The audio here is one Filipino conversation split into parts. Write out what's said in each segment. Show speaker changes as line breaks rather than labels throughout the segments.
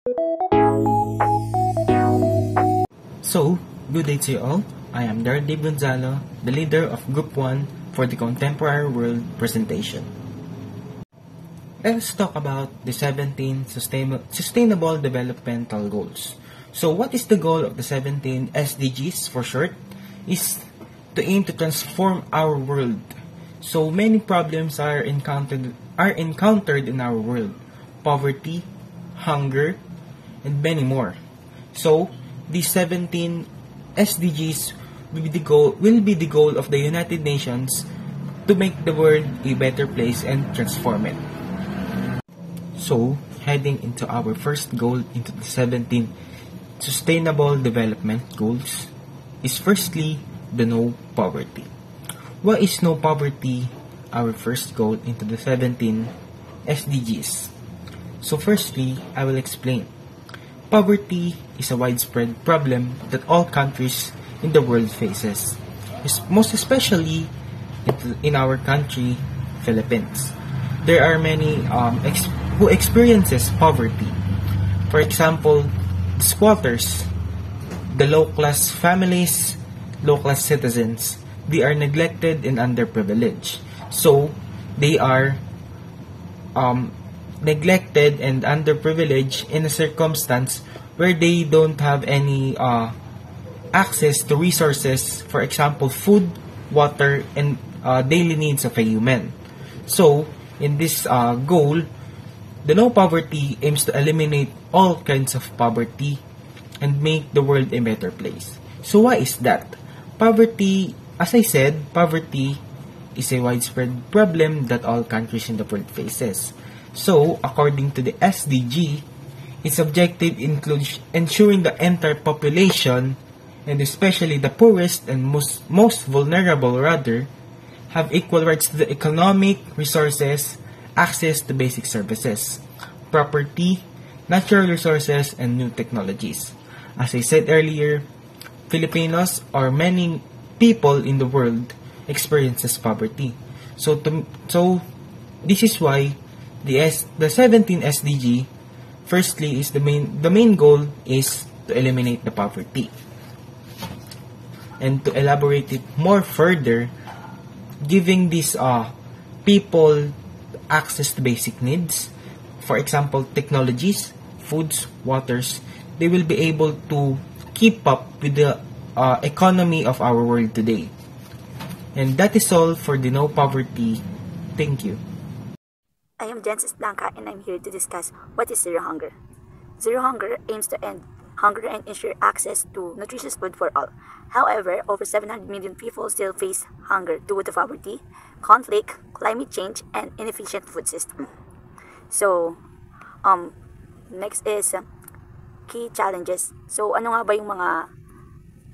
So, good day to you all. I am Darren Dave Gonzalo, the leader of Group 1 for the Contemporary World presentation. Let us talk about the 17 Sustainable Developmental Goals. So, what is the goal of the 17 SDGs for short? Is to aim to transform our world. So, many problems are encountered in our world. Poverty, hunger, and many more. So, the 17 SDGs will be the goal of the United Nations to make the world a better place and transform it. So, heading into our first goal into the 17 Sustainable Development Goals is firstly the no poverty. What is no poverty? Our first goal into the 17 SDGs. So firstly, I will explain. Poverty is a widespread problem that all countries in the world faces, most especially in our country, Philippines. There are many who experiences poverty. For example, the squatters, the low-class families, low-class citizens, they are neglected and underprivileged. So, they are neglected and underprivileged in a circumstance where they don't have any access to resources, for example, food, water, and daily needs of a human. So, in this goal, the no poverty aims to eliminate all kinds of poverty and make the world a better place. So, why is that? Poverty, as I said, poverty is a widespread problem that all countries in the world faces. So, according to the SDG, its objective includes ensuring the entire population, and especially the poorest and most vulnerable have equal rights to the economic resources, access to basic services, property, natural resources, and new technologies. As I said earlier, Filipinos or many people in the world experiences poverty. So this is why the 17 SDG, firstly, is the main goal is to eliminate the poverty. And to elaborate it more further, giving these people access to basic needs, for example, technologies, foods, waters, they will be able to keep up with the economy of our world today. And that is all for the no poverty. Thank you.
I am Jensis Blanca and I'm here to discuss what is Zero Hunger. Zero Hunger aims to end hunger and ensure access to nutritious food for all. However, over 700 million people still face hunger due to poverty, conflict, climate change, and inefficient food system. So, next is key challenges. So, ano nga ba yung mga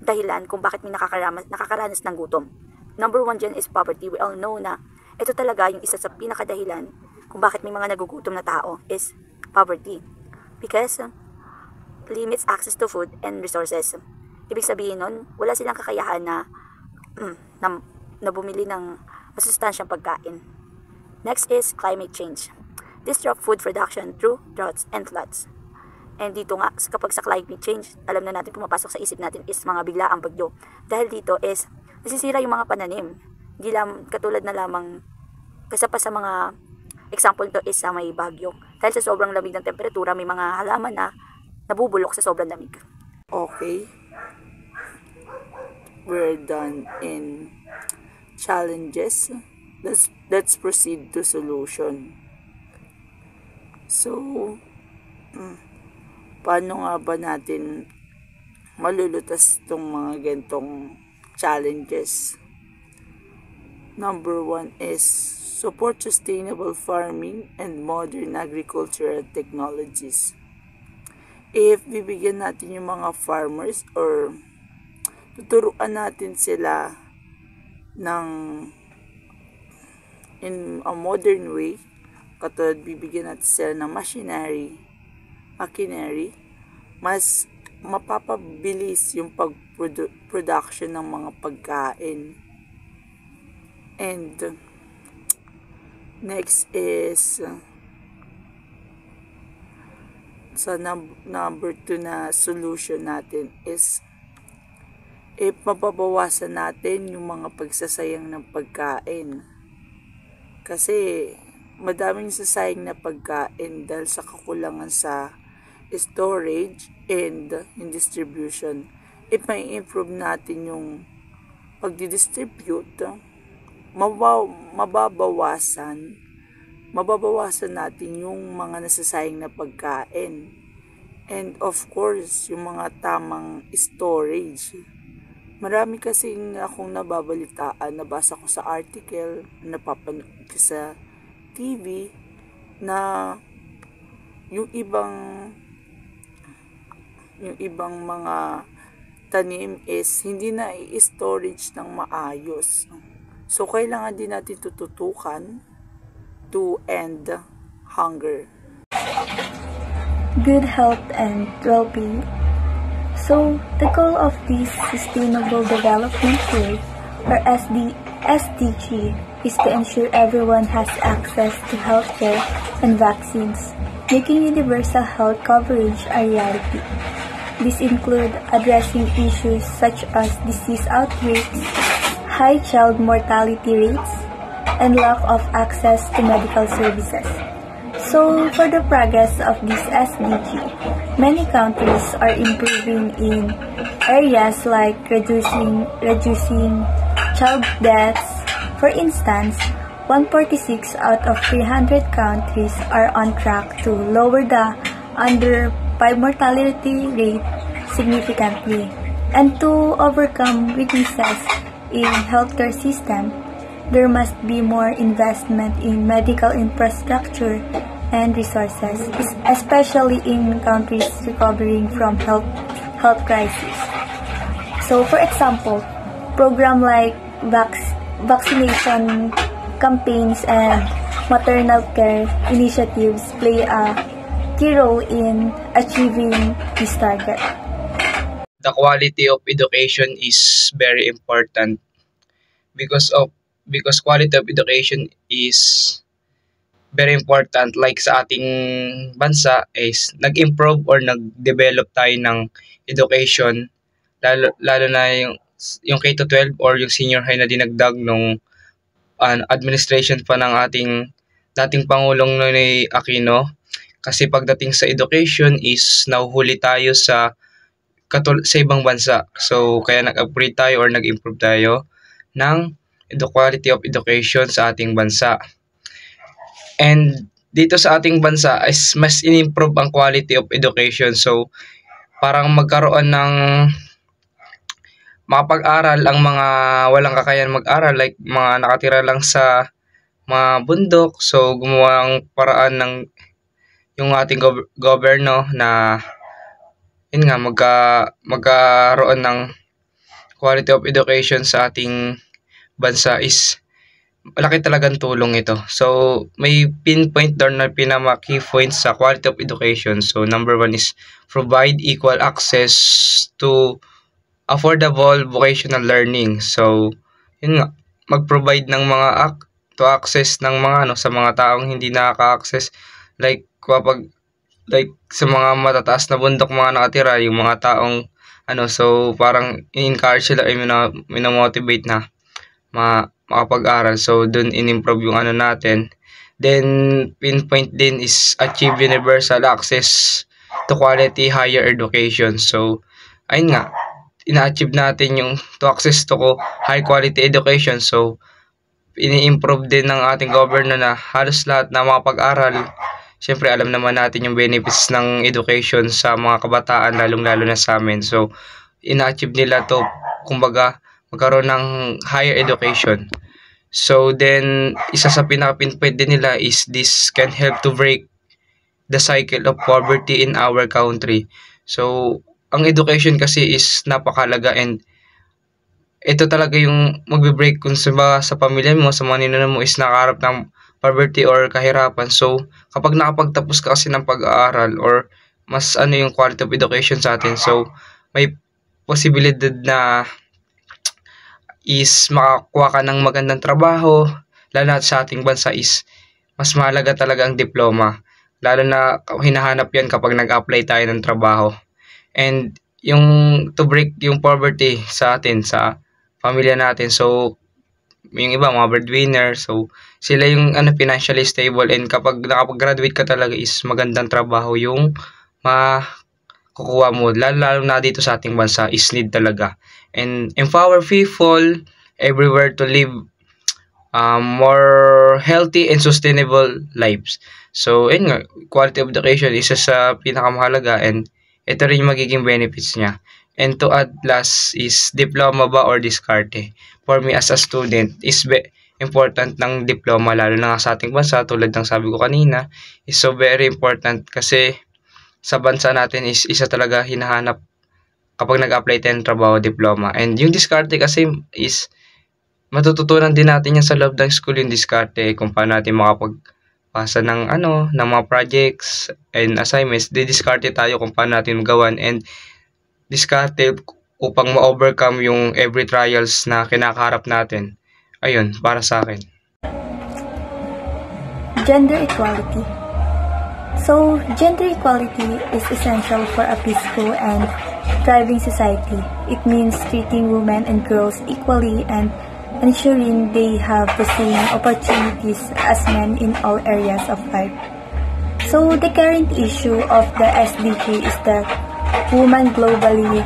dahilan kung bakit may nakakaranas ng gutom? Number one dyan is poverty. We all know na ito talaga yung isa sa pinakadahilan kung bakit may mga nagugutom na tao is poverty. Because limits access to food and resources. Ibig sabihin nun, wala silang kakayahan na bumili ng masustansyang pagkain. Next is climate change. Disrupt food production through droughts and floods. And dito nga, kapag sa climate change, alam na natin pumapasok sa isip natin is mga biglaang bagyo. Dahil dito is, nasisira yung mga pananim. Hindi lang katulad na lamang, kasi pa sa mga example to is sa may bagyo. Dahil sa sobrang lamig ng temperatura, may mga halaman na nabubulok sa sobrang lamig.
Okay. We're done in challenges. Let's proceed to solution. So, paano nga ba natin malulutas itong mga gantong challenges? Number one is support sustainable farming and modern agricultural technologies. If bibigyan natin yung mga farmers or tuturuan natin sila ng in a modern way, katulad bibigyan natin sila ng machinery, mas mapapabilis yung production ng mga pagkain. And next is sa number 2 na solution natin is mababawasan natin yung mga pagsasayang ng pagkain. Kasi madaming sasayang na pagkain dahil sa kakulangan sa storage and yung distribution. If may improve natin yung pagdidistribute, mababawasan natin yung mga nasasayang na pagkain. And of course, yung mga tamang storage. Marami kasing akong nabasa ko sa article, napapanood ko sa TV, na yung ibang mga tanim is hindi na i-storage ng maayos. So, kailangan din natin tututukan to end hunger.
Good health and well-being. So, the goal of this Sustainable Development Goal, or SDG, is to ensure everyone has access to healthcare and vaccines, making universal health coverage a reality. These include addressing issues such as disease outbreaks, high child mortality rates, and lack of access to medical services. So, for the progress of this SDG, many countries are improving in areas like reducing child deaths. For instance, 146 out of 300 countries are on track to lower the under 5 mortality rate significantly. And to overcome weaknesses in healthcare system, there must be more investment in medical infrastructure and resources, especially in countries recovering from health crisis. So, for example, program like vaccination campaigns and maternal care initiatives play a key role in achieving this target.
The quality of education is very important because quality of education is very important. Like sa ating bansa is nag-improve or nag-develop tayo ng education, lalo na yung K-12 or yung senior high na dinagdag nung administration pa ng dating Pangulong Noynoy Aquino. Kasi pagdating sa education is nahuhuli tayo sa ibang bansa. So kaya nag-upgrade tayo or nag-improve tayo ng the quality of education sa ating bansa. And dito sa ating bansa is mas in-improve ang quality of education. So, parang magkaroon ng makapag-aral ang mga walang kakayahan mag-aral, like mga nakatira lang sa mga bundok. So, gumawa ng paraan ng yung ating gobyerno na yun nga, magkaroon ng quality of education sa ating bansa is malaki talagang tulong ito. So, may pinpoint doon na pinaka-key points sa quality of education. So, number 1 is provide equal access to affordable vocational learning. So, yun nga, mag-provide ng mga access ng mga sa mga taong hindi nakaka-access, like sa mga matataas na bundok mga nakatira, yung mga taong so parang in-encourage sila, minamotivate na makapag-aral. So, dun in-improve yung natin. Then, pinpoint din is achieve universal access to quality higher education. So, ayun nga, ina-achieve natin yung to access to high quality education. So, ini-improve din ng ating government na halos lahat na makapag-aral. Siyempre, alam naman natin yung benefits ng education sa mga kabataan, lalong-lalo na sa amin. So, ina-achieve nila to, kumbaga, magkaroon ng higher education. So then, isa sa pinaka-pinpoint din nila is this can help to break the cycle of poverty in our country. So, ang education kasi is napakalaga, and ito talaga yung magbe-break kung sa pamilya mo, sa mga ninuno mo is nakaharap ng poverty or kahirapan. So, kapag nakapagtapos ka kasi ng pag-aaral or mas yung quality of education sa atin, so may posibilidad na is makakuha ka ng magandang trabaho. Lalo na sa ating bansa is mas mahalaga talaga ang diploma. lalo na hinahanap yan kapag nag-apply tayo ng trabaho. And yung to break yung poverty sa atin, sa pamilya natin. So, yung iba, mga breadwinner. So, sila yung financially stable, and kapag nakapag-graduate ka talaga is magandang trabaho yung makukuha mo. Lalo na dito sa ating bansa is need talaga. And empower people everywhere to live more healthy and sustainable lives. So, yun nga, quality of education isa sa pinakamahalaga, and ito rin yung magiging benefits niya. And to add last is diploma ba or diskarte. For me as a student is important ng diploma, lalo na sa ating bansa, tulad ng sabi ko kanina, is so very important kasi sa bansa natin is isa talaga hinahanap kapag nag-apply tayo ng trabaho, diploma. And yung diskarte kasi is matututunan din natin yan sa loob ng school, yung diskarte, kung paano natin makapagpasa ng mga projects and assignments. Didiskarte tayo kung paano natin magawan, and diskarte upang ma-overcome yung every trials na kinakaharap natin. Ayun, para sa akin.
Gender equality. So, gender equality is essential for a peaceful and thriving society. It means treating women and girls equally and ensuring they have the same opportunities as men in all areas of life. So, the current issue of the SDG is that women globally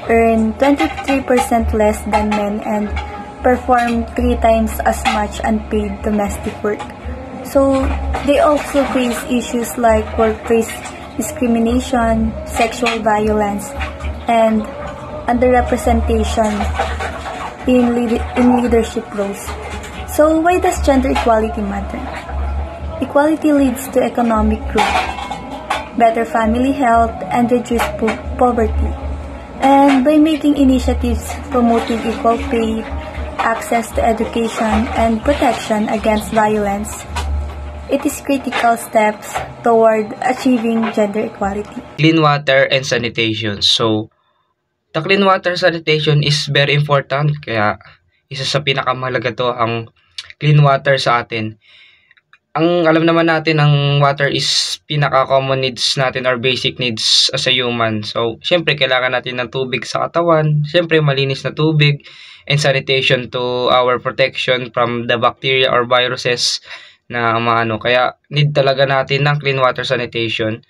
earn 23% less than men and perform 3 times as much unpaid domestic work. So, they also face issues like workplace discrimination, sexual violence, and underrepresentation in leadership roles. So, why does gender equality matter? Equality leads to economic growth, better family health, and reduced poverty. And by making initiatives promoting equal pay, access to education, and protection against violence, it is critical steps toward achieving gender equality.
Clean water and sanitation. So, the clean water sanitation is very important. Kaya, isa sa pinakamahalaga to ang clean water sa atin. Ang alam naman natin, ang water is pinaka-common needs natin or basic needs as a human. So, syempre, kailangan natin ng tubig sa katawan. Syempre, malinis na tubig, and sanitation to our protection from the bacteria or viruses na Kaya, need talaga natin ng clean water sanitation.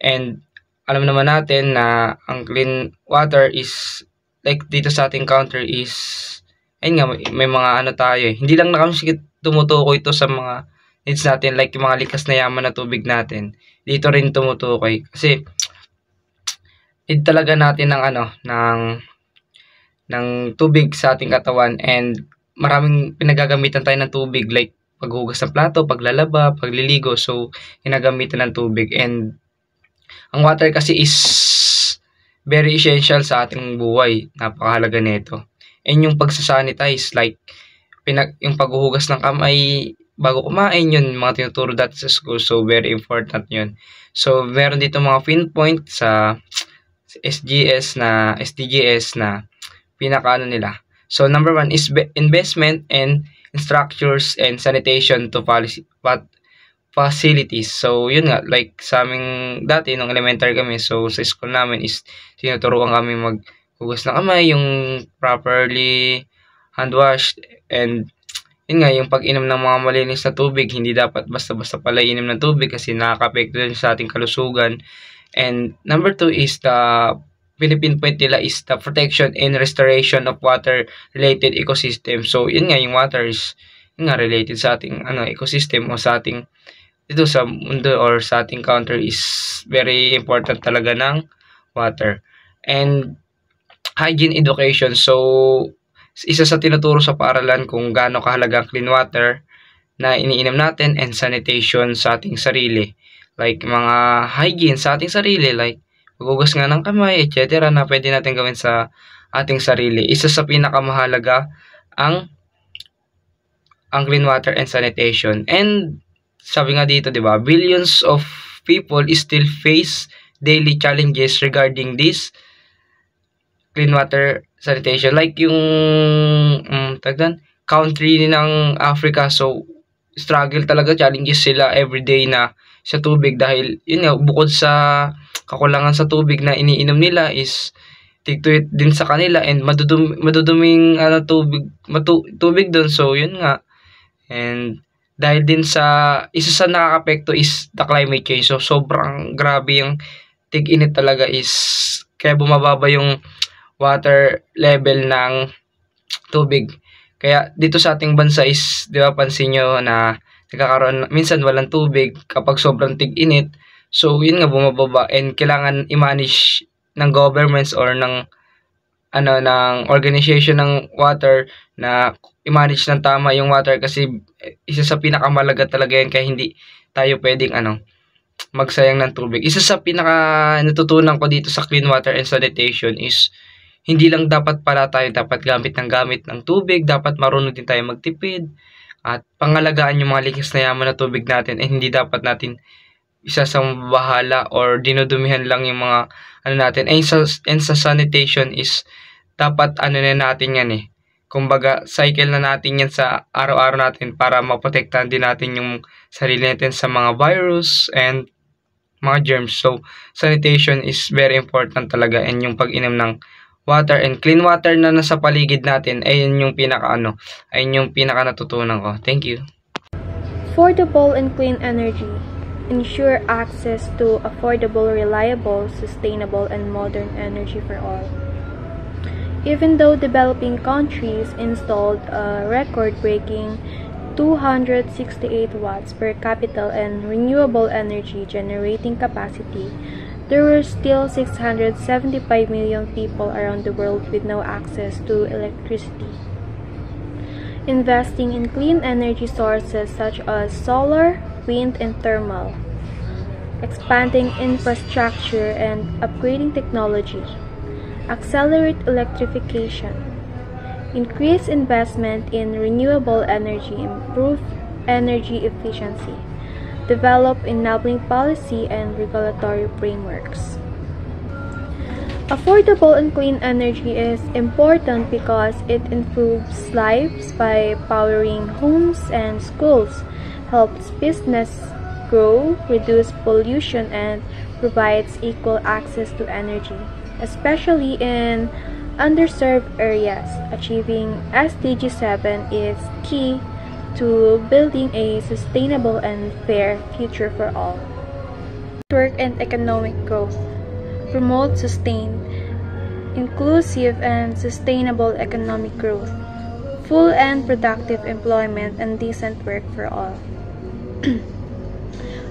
And, alam naman natin na ang clean water is, like dito sa ating country is, ayun nga, may mga tayo eh. Hindi lang na kami tumutukoy ito sa mga needs natin, like yung mga likas na yaman na tubig natin. Dito rin tumutukoy. Kasi, need talaga natin ng tubig sa ating katawan, and maraming pinagagamitan tayo ng tubig, like paghugas ng plato, paglalaba, pagliligo. So, ginagamitan ng tubig. And, ang water kasi is very essential sa ating buhay. Napakahalaga nito. And yung pagsasanitize, like yung paghuhugas ng kamay bago kumain, yun, mga tinuturo dati sa school. So, very important yun. So, meron dito mga pinpoint sa SDGs na pinakaano nila. So, number 1 is investment and structures and sanitation to facilities. So, yun nga, like sa aming dati, nung elementary kami, so sa school namin is tinuturuan kami maghugas ng kamay, yung properly hand wash, and yun nga, yung pag-inom ng mga malinis na tubig, hindi dapat basta-basta pala inom ng tubig kasi nakaka-apekto din sa ating kalusugan. And number 2 is the Philippine point nila is the protection and restoration of water-related ecosystem. So, yun nga, yung water is yun nga, related sa ating ecosystem o sa ating dito sa mundo or sa ating country is very important talaga ng water. And hygiene education. So, isa sa tinuturo sa paaralan kung gaano kahalaga ang clean water na iniinom natin, and sanitation sa ating sarili. Like mga hygiene sa ating sarili, like paghugas nga ng kamay, etc. na pwede natin gawin sa ating sarili. Isa sa pinakamahalaga ang clean water and sanitation. And sabi nga dito, 'di ba, billions of people still face daily challenges regarding this clean water sanitation. Like yung country ng Africa, so struggle talaga, challenges sila everyday na sa tubig dahil yun nga, bukod sa kakulangan sa tubig na iniinom nila is tigtuit din sa kanila and maduduming tubig doon. So yun nga, and dahil din sa isa sa nakakapekto is the climate change. So sobrang grabe yung tig-init talaga, is kaya bumababa yung water level ng tubig. Kaya dito sa ating bansa is, di ba, pansin nyo na nagkakaroon, minsan walang tubig kapag sobrang tig-init. So yun nga, bumababa, and kailangan i-manage ng governments or ng organization ng water na i-manage ng tama yung water, kasi isa sa pinakamalaga talaga yan, kaya hindi tayo pwedeng magsayang ng tubig. Isa sa pinaka natutunan ko dito sa clean water and sanitation is hindi lang dapat pala tayo dapat gamit ng tubig, dapat marunong din tayo magtipid at pangalagaan yung mga likas na yaman na tubig natin, and hindi dapat natin isa sa bahala or dinudumihan lang yung mga natin. And sa sanitation is dapat na natin yan kumbaga cycle na natin yan sa araw-araw natin para maprotektahan din natin yung sarili natin sa mga virus and mga germs. So sanitation is very important talaga, and yung pag-inom ng water and clean water na nasa paligid natin, ayun yung pinaka natutunan ko. Thank you.
Affordable and clean energy. Ensure access to affordable, reliable, sustainable, and modern energy for all. Even though developing countries installed a record-breaking 268 watts per capita and renewable energy generating capacity, there were still 675 million people around the world with no access to electricity. Investing in clean energy sources such as solar, wind, and thermal, expanding infrastructure and upgrading technology, accelerate electrification, increase investment in renewable energy, improve energy efficiency, develop enabling policy and regulatory frameworks. Affordable and clean energy is important because it improves lives by powering homes and schools, helps business grow, reduce pollution, and provides equal access to energy, especially in underserved areas. Achieving SDG 7 is key to building a sustainable and fair future for all. Work and economic growth. Promote sustained, inclusive, and sustainable economic growth, full and productive employment, and decent work for all.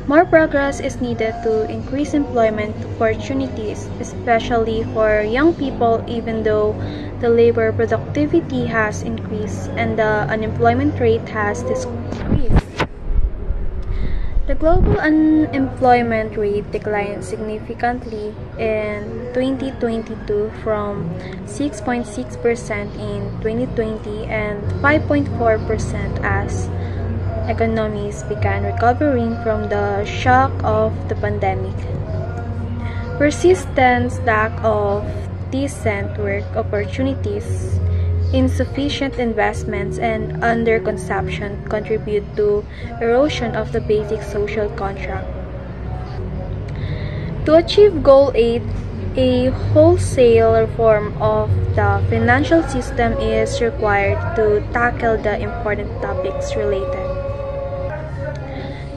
More progress is needed to increase employment opportunities, especially for young people, even though the labor productivity has increased and the unemployment rate has decreased. The global unemployment rate declined significantly in 2022 from 6.6% in 2020 and 5.4% as economies began recovering from the shock of the pandemic. Persistent lack of decent work opportunities, insufficient investments, and underconsumption contribute to erosion of the basic social contract. To achieve Goal 8, a wholesale reform of the financial system is required to tackle the important topics related.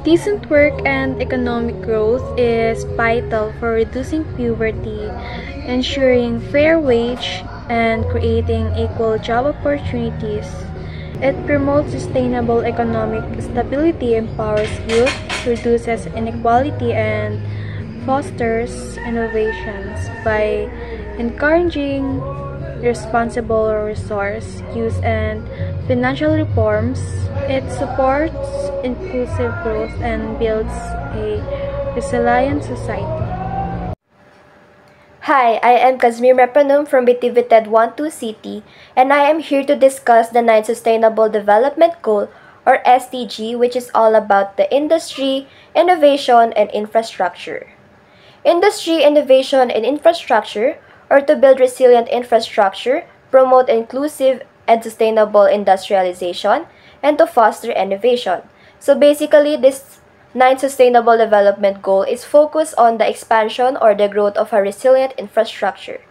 Decent work and economic growth is vital for reducing poverty, ensuring fair wage, and creating equal job opportunities. It promotes sustainable economic stability, empowers youth, reduces inequality, and fosters innovations by encouraging responsible resource use and financial reforms. It supports inclusive growth and builds a resilient society.
Hi, I am Kazmir Mepanum from Bitivited 12 City, and I am here to discuss the 9th Sustainable Development Goal, or SDG, which is all about the industry, innovation, and infrastructure. Industry, innovation, and infrastructure are to build resilient infrastructure, promote inclusive and sustainable industrialization, and to foster innovation. So basically, this Ninth Sustainable Development Goal is focused on the expansion or the growth of a resilient infrastructure.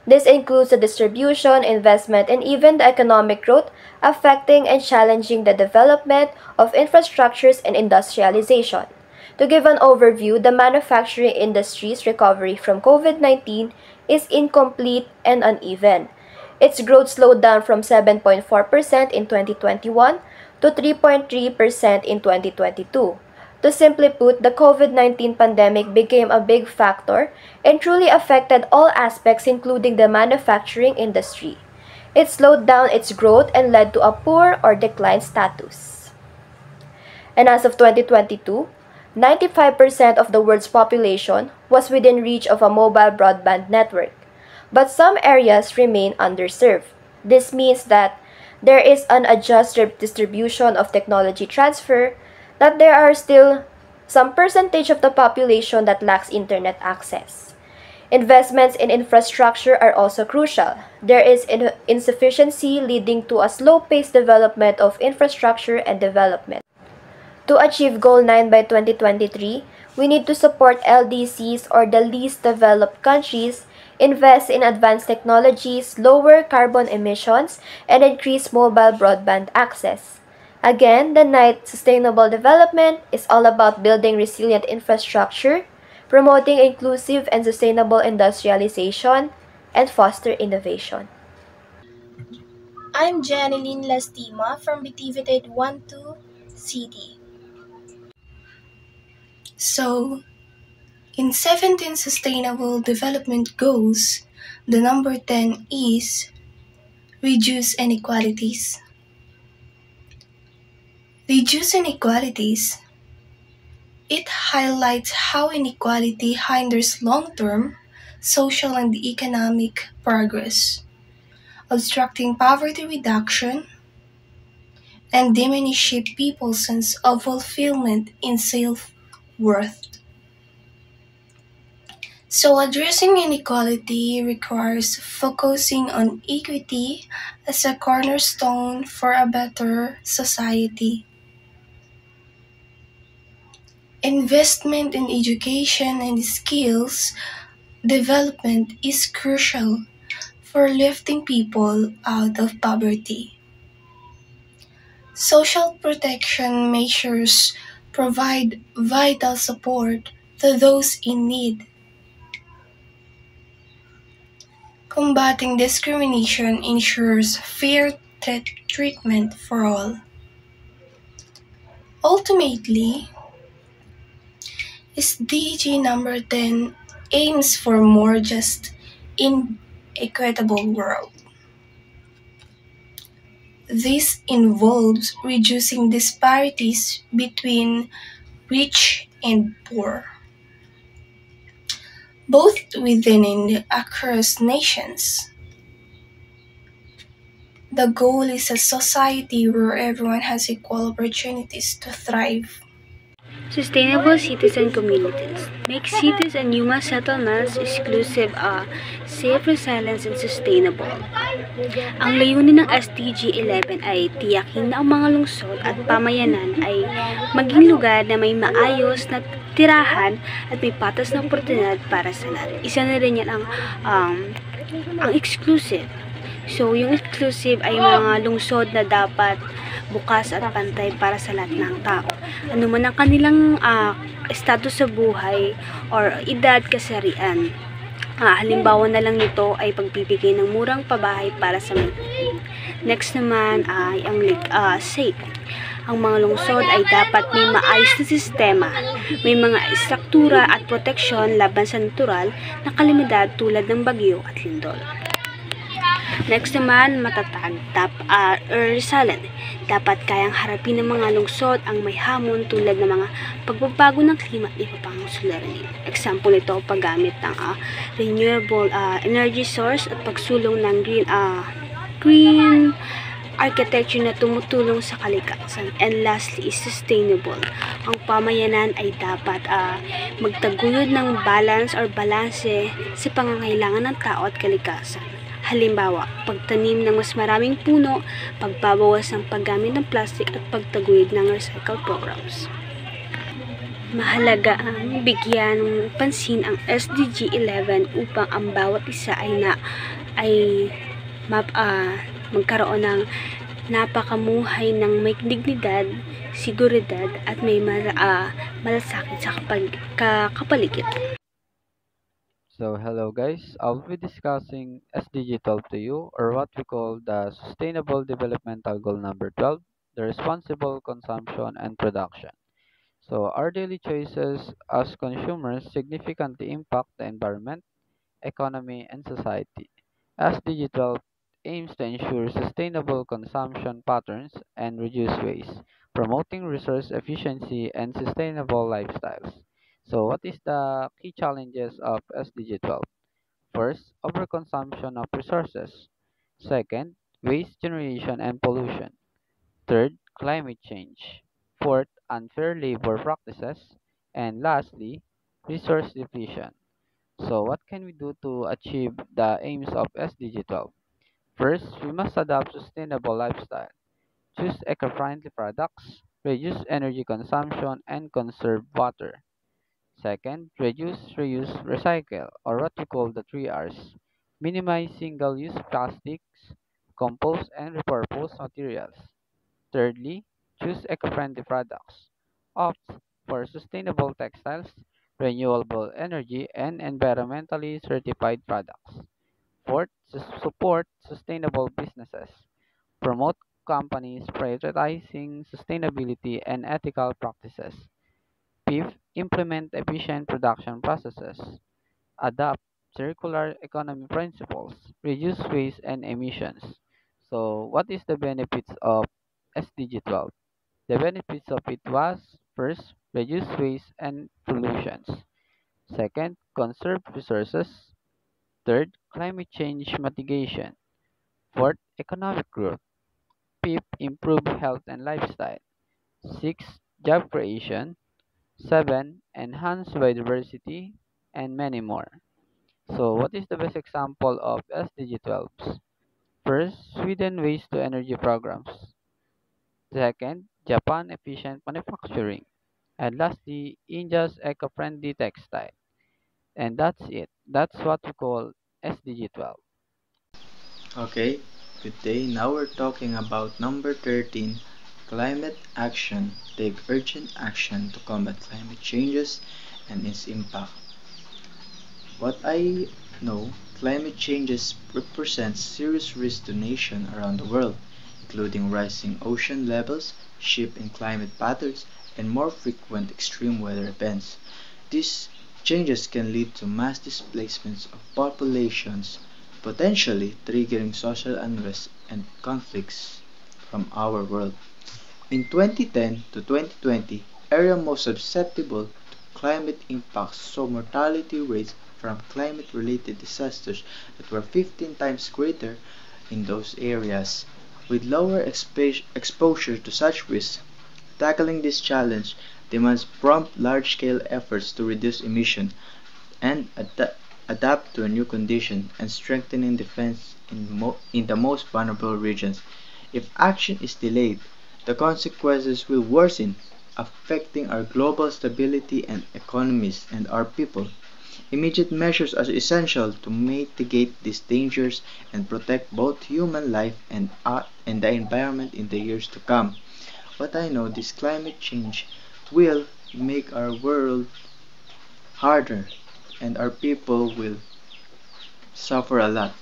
This includes the distribution, investment, and even the economic growth affecting and challenging the development of infrastructures and industrialization. To give an overview, the manufacturing industry's recovery from COVID-19 is incomplete and uneven. Its growth slowed down from 7.4% in 2021 to 3.3% in 2022. To simply put, the COVID-19 pandemic became a big factor and truly affected all aspects including the manufacturing industry. It slowed down its growth and led to a poor or declined status. And as of 2022, 95% of the world's population was within reach of a mobile broadband network, but some areas remain underserved. This means that there is an unjust distribution of technology transfer, that there are still some percentage of the population that lacks internet access. Investments in infrastructure are also crucial. There is insufficiency leading to a slow-paced development of infrastructure and development. To achieve Goal 9 by 2023, we need to support LDCs or the least developed countries, invest in advanced technologies, lower carbon emissions, and increase mobile broadband access. Again, the ninth Sustainable Development is all about building resilient infrastructure, promoting inclusive and sustainable industrialization, and foster innovation.
I'm Janeline Lastima from Bitivited 12 City. So, in 17 Sustainable Development Goals, the number 10 is reduce inequalities. Reduce inequalities. It highlights how inequality hinders long-term social and economic progress, obstructing poverty reduction and diminishing people's sense of fulfillment in self-worth. So addressing inequality requires focusing on equity as a cornerstone for a better society. Investment in education and skills development is crucial for lifting people out of poverty. Social protection measures provide vital support to those in need. Combating discrimination ensures fair treatment for all. Ultimately, SDG number 10 aims for a more just and equitable world. This involves reducing disparities between rich and poor, both within and across nations. The goal is a society where everyone has equal opportunities to thrive.
Sustainable cities and communities. Make cities and human settlements exclusive, safe, resilient, and sustainable. Ang layunin ng SDG 11 ay tiyakin na ang mga lungsod at pamayanan ay maging lugar na may maayos na tirahan at may patas na oportunidad para sa lahat. Isa na rin yan ang exclusive. So, yung exclusive ay mga lungsod na dapat bukas at pantay para sa lahat ng tao. Ano man ang kanilang status sa buhay or edad, kasarian. Halimbawa na lang nito ay pagbibigay ng murang pabahay para sa mga. Next naman ay ang safe. Ang mga lungsod ay dapat may maayos na sistema, may mga istruktura at proteksyon laban sa natural na kalamidad tulad ng bagyo at lindol. Next naman, matatag, resilient. Dapat kayang harapin ng mga lungsod ang may hamon tulad ng mga pagbabago ng klima at iba pang suliranin. Example nito, paggamit ng renewable energy source at pagsulong ng green architecture na tumutulong sa kalikasan. And lastly is sustainable. Ang pamayanan ay dapat magtaguyod ng balance or balanse sa pangangailangan ng tao at kalikasan. Halimbawa, pagtanim ng mas maraming puno, pagbabawas ng paggamit ng plastic at pagtaguyod ng recycle programs. Mahalaga ang bigyan ng pansin ang SDG 11 upang ang bawat isa ay magkaroon ng napakamuhay ng may dignidad, seguridad at may malasakit sa kapaligid.
So hello guys, I'll be discussing SDG 12 to you, or what we call the Sustainable Developmental Goal number 12, the responsible consumption and production. So our daily choices as consumers significantly impact the environment, economy, and society. SDG 12 aims to ensure sustainable consumption patterns and reduce waste, promoting resource efficiency and sustainable lifestyles. So, what is the key challenges of SDG 12? First, overconsumption of resources. Second, waste generation and pollution. Third, climate change. Fourth, unfair labor practices. And lastly, resource depletion. So, what can we do to achieve the aims of SDG 12? First, we must adopt sustainable lifestyle. Choose eco-friendly products, reduce energy consumption, and conserve water. Second, reduce, reuse, recycle, or what we call the 3 Rs. Minimize single-use plastics, compost, and repurpose materials. Thirdly, choose eco-friendly products. Opt for sustainable textiles, renewable energy, and environmentally certified products. Fourth, support sustainable businesses. Promote companies prioritizing sustainability and ethical practices. Fifth, implement efficient production processes. Adopt circular economy principles. Reduce waste and emissions. So, what is the benefits of SDG 12? The benefits of it was first, reduce waste and pollutions. Second, conserve resources. Third, climate change mitigation. Fourth, economic growth. Fifth, improve health and lifestyle. Sixth, job creation. Seven, enhance biodiversity, and many more. So, what is the best example of SDG 12? First, Sweden waste to energy programs. Second, Japan efficient manufacturing. And lastly, India's eco-friendly textile. And that's it. That's what we call SDG 12.
Okay, good day. Now we're talking about number 13, climate action. Take urgent action to combat climate changes and its impact. What I know, climate changes represent serious risk to nations around the world, including rising ocean levels, shift in climate patterns, and more frequent extreme weather events. These changes can lead to mass displacements of populations, potentially triggering social unrest and conflicts from our world. In 2010 to 2020, areas most susceptible to climate impacts saw mortality rates from climate-related disasters that were 15 times greater in those areas. With lower exposure to such risks, tackling this challenge demands prompt large-scale efforts to reduce emissions and adapt to a new condition and strengthening defense in the most vulnerable regions. If action is delayed, the consequences will worsen, affecting our global stability and economies and our people. Immediate measures are essential to mitigate these dangers and protect both human life and the environment in the years to come. What I know, this climate change will make our world harder and our people will suffer a lot.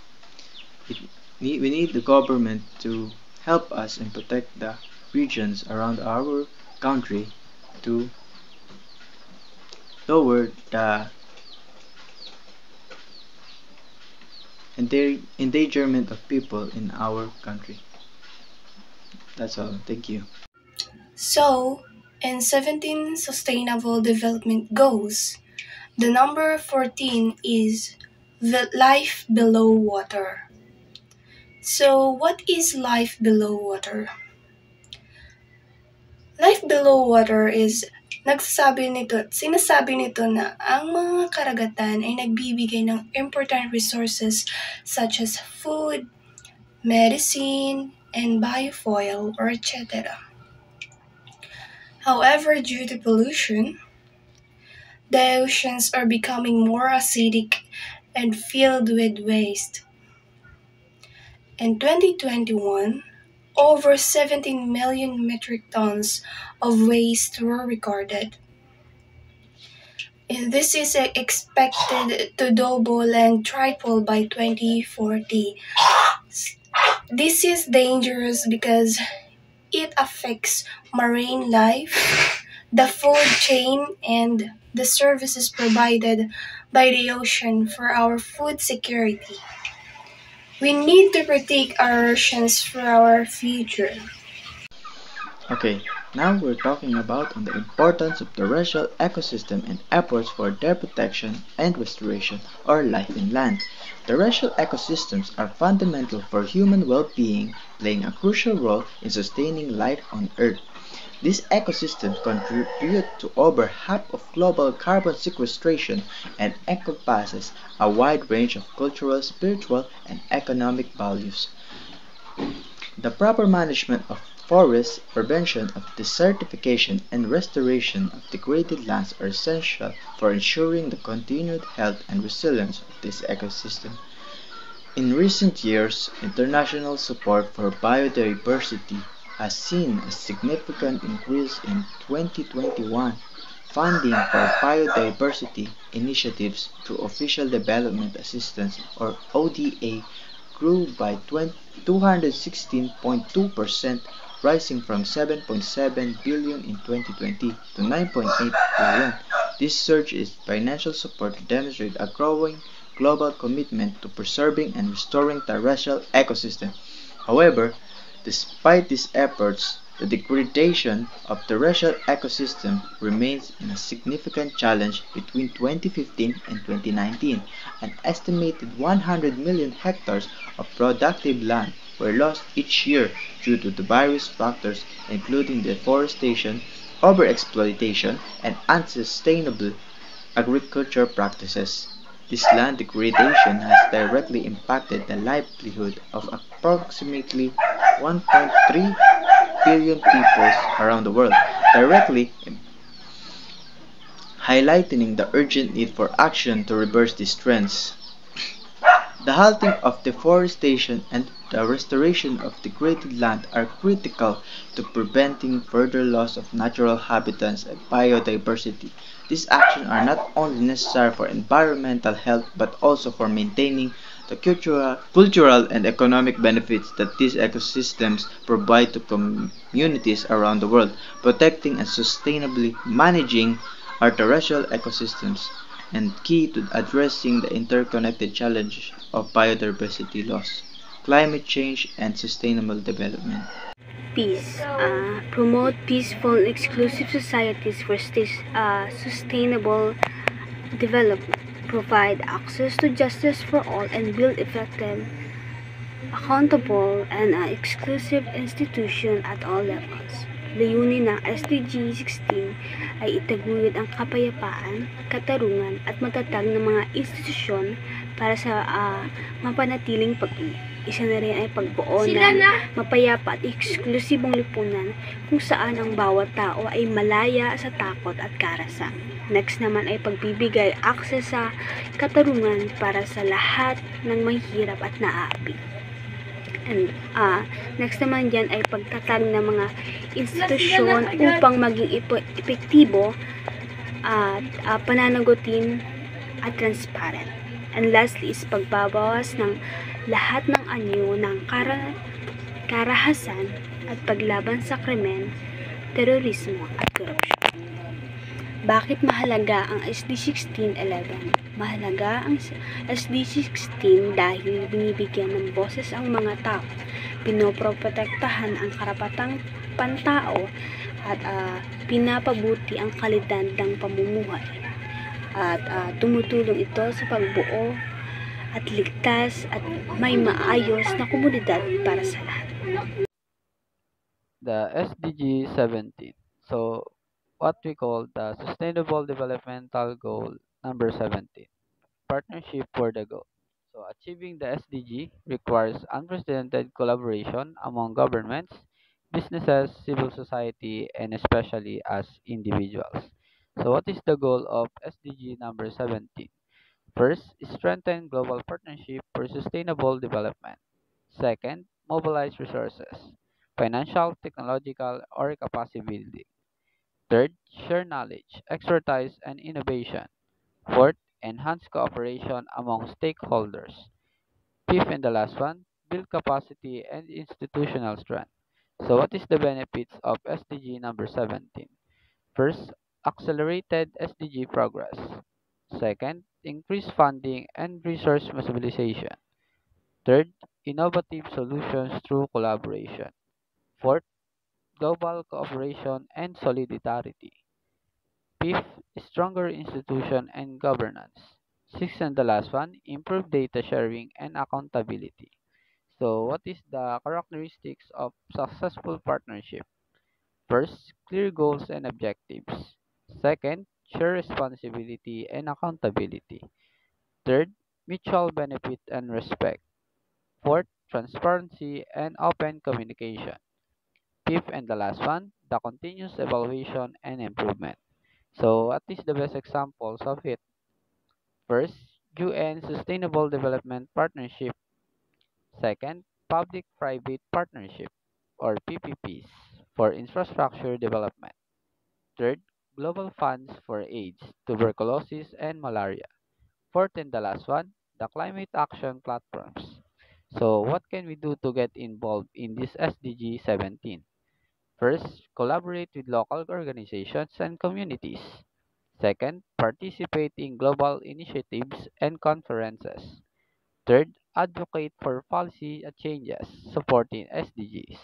We need the government to help us and protect the regions around our country to lower the endangerment of people in our country. That's all. Thank you.
So, in 17 Sustainable Development Goals, the number 14 is the life below water. So, what is life below water? Life below water is sinasabi nito na ang mga karagatan ay nagbibigay ng important resources such as food, medicine, and biofuel, or etc. However, due to pollution, The oceans are becoming more acidic and filled with waste. In 2021, over 17 million metric tons of waste were recorded. And this is expected to double and triple by 2040. This is dangerous because it affects marine life, the food chain, and the services provided by the ocean for our food security. We need to protect our oceans for our future.
Okay, now we're talking about on the importance of terrestrial ecosystem and efforts for their protection and restoration or life in land. Terrestrial ecosystems are fundamental for human well-being, playing a crucial role in sustaining life on Earth. These ecosystems contribute to over half of global carbon sequestration and encompasses a wide range of cultural, spiritual, and economic values. The proper management of forests, prevention of desertification, and restoration of degraded lands are essential for ensuring the continued health and resilience of this ecosystem. In recent years, international support for biodiversity has seen a significant increase in 2021. Funding for biodiversity initiatives through Official Development Assistance or ODA grew by 216.2%, rising from 7.7 billion in 2020 to 9.8 billion. This surge is financial support to demonstrate a growing global commitment to preserving and restoring terrestrial ecosystems. However, despite these efforts, the degradation of terrestrial ecosystem remains a significant challenge. Between 2015 and 2019. An estimated 100 million hectares of productive land were lost each year due to the various factors including deforestation, overexploitation, and unsustainable agriculture practices. This land degradation has directly impacted the livelihood of approximately 1.3 billion people around the world, directly highlighting the urgent need for action to reverse these trends. The halting of deforestation and the restoration of degraded land are critical to preventing further loss of natural habitats and biodiversity. These actions are not only necessary for environmental health but also for maintaining the cultural and economic benefits that these ecosystems provide to communities around the world. Protecting and sustainably managing our terrestrial ecosystems and key to addressing the interconnected challenge of biodiversity loss, climate change, and sustainable development.
Peace. Promote peaceful and exclusive societies for sustainable development. Provide access to justice for all and build effective, accountable, and exclusive institution at all levels. Layunin ng SDG 16 ay itaguyod ang kapayapaan, katarungan at matatag na mga institusyon para sa mapanatiling pag-unit. Isa na rin ay pagbuo ng mapayapa at eksklusibong lipunan kung saan ang bawat tao ay malaya sa takot at karasan. Next naman ay pagbibigay akses sa katarungan para sa lahat ng mahihirap at naaabig. And next naman dyan ay pagtatag ng mga institusyon upang maging epektibo at pananagutin at transparent. And lastly is pagbabawas ng lahat ng anyo ng karahasan at paglaban sa krimen, terorismo at korupsyon. Bakit mahalaga ang SD1611? Mahalaga ang SD16 dahil binibigyan ng boses ang mga tao, pinoprotektahan ang karapatang pantao at pinapabuti ang kalidad ng pamumuhay. At tumutulong ito sa pagbuo at ligtas at may maayos na komunidad para sa lahat.
The SDG 17. So, what we call the Sustainable Developmental Goal number 17, Partnership for the Goal. So, achieving the SDG requires unprecedented collaboration among governments, businesses, civil society, and especially as individuals. So what is the goal of SDG number 17? First, strengthen global partnership for sustainable development. Second, mobilize resources, financial, technological, or capacity building. Third, share knowledge, expertise, and innovation. Fourth, enhance cooperation among stakeholders. Fifth and the last one, build capacity and institutional strength. So what is the benefits of SDG number 17? First, accelerated SDG progress. Second, increased funding and resource mobilization. Third, innovative solutions through collaboration. Fourth, global cooperation and solidarity. Fifth, stronger institution and governance. Sixth and the last one, improved data sharing and accountability. So, what is the characteristics of successful partnership? First, clear goals and objectives. Second, share responsibility and accountability. Third, mutual benefit and respect. Fourth, transparency and open communication. Fifth and the last one, the continuous evaluation and improvement. So, what is the best examples of it? First, UN Sustainable Development Partnership. Second, Public-Private Partnership or PPPs for infrastructure development. Third, Global Funds for AIDS, tuberculosis, and malaria. Fourth and the last one, the Climate Action Platforms. So, what can we do to get involved in this SDG 17? First, collaborate with local organizations and communities. Second, participate in global initiatives and conferences. Third, advocate for policy changes supporting SDGs.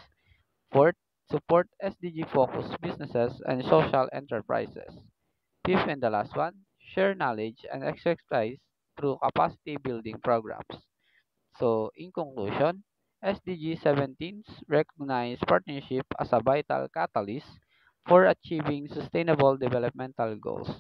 Fourth, support SDG focused businesses and social enterprises. Fifth and the last one, share knowledge and exercise through capacity building programs. So, in conclusion, SDG 17 recognize partnership as a vital catalyst for achieving sustainable developmental goals.